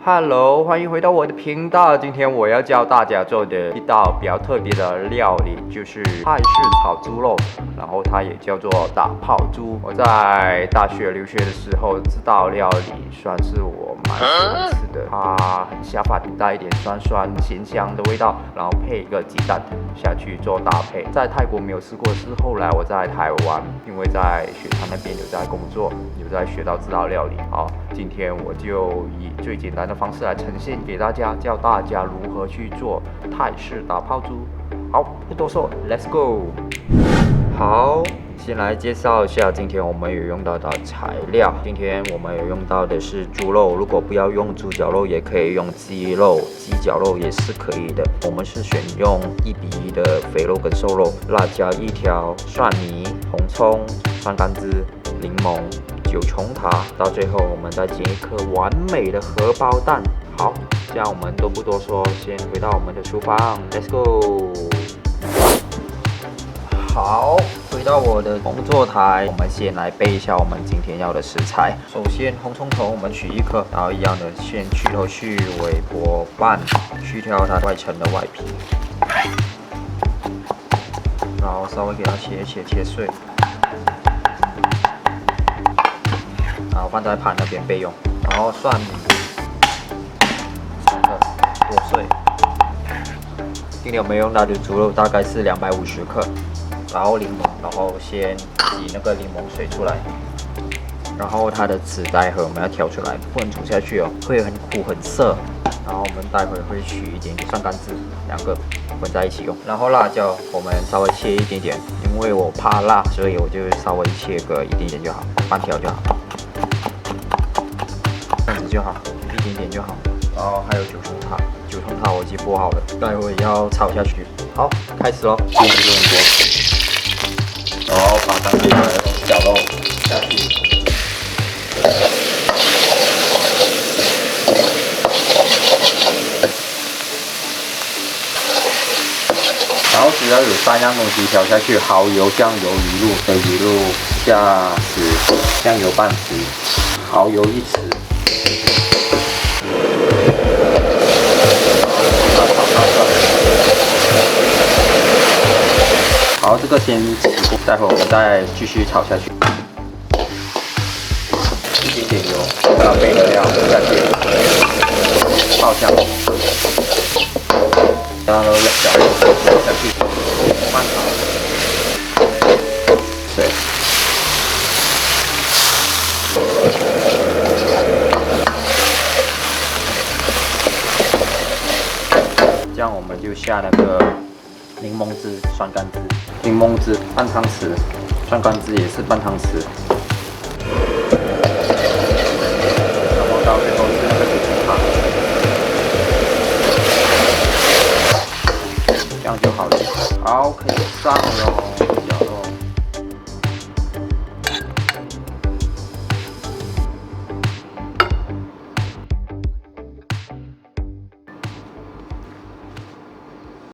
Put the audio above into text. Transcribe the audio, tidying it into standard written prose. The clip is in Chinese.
Hello，欢迎回到我的频道。今天我要教大家做的一道比较特别的料理，就是泰式炒猪肉，然后它也叫做打泡猪。我在大学留学的时候，这道料理算是我蛮喜欢吃的，它很下饭，带一点酸酸咸香的味道，然后配一个鸡蛋下去做搭配。在泰国没有吃过，是后来我在台湾，因为在学堂那边有在工作，有在学到这道料理。好，今天我就以最简单的方式来呈现给大家，教大家如何去做泰式打泡猪。好，不多说 ，Let's go。好，先来介绍一下今天我们有用到的材料。今天我们有用到的是猪肉，如果不要用猪脚肉，也可以用鸡肉、鸡脚肉也是可以的。我们是选用1:1的肥肉跟瘦肉，辣椒1条，蒜泥、红葱、酸柑汁、柠檬。9重塔，到最后我们再煎一颗完美的荷包蛋。好，这样我们都不多说，先回到我们的厨房 ，Let's go。好，回到我的工作台，我们先来备一下我们今天要的食材。首先，红葱头我们取1颗，然后一样的先去头去尾剥半，去掉它外层的外皮，然后稍微给它切碎。然后放在盘那边备用，然后蒜泥2个剁碎。今天我们用到的猪肉大概是250克，然后柠檬，然后先挤那个柠檬水出来，然后它的纸袋盒我们要挑出来，不能煮下去哦，会很苦很涩。然后我们待会会取一点蒜柑汁，2个混在一起用。然后辣椒我们稍微切一点点，因为我怕辣，所以我就稍微切个一点点就好，半条就好。这样子就好，一点点就好。然后还有9重塔，9重塔我已经剥好了，待会要炒下去。好，开始喽。用这个锅，然后把刚才的绞肉下去。然后只要有3样东西调下去：蚝油、酱油、鱼露。鱼露下匙，酱油半匙，蚝油1匙。好，这个先起锅，待会我们再继续炒下去。一点点油，把它备的料下去，爆香，然后小肉下去，慢炒，水。这样我们就下那个柠檬汁、酸柑汁，柠檬汁半汤匙，酸柑汁也是半汤匙，然后到最后是那个9重塔，这样就好了。好，可以上了。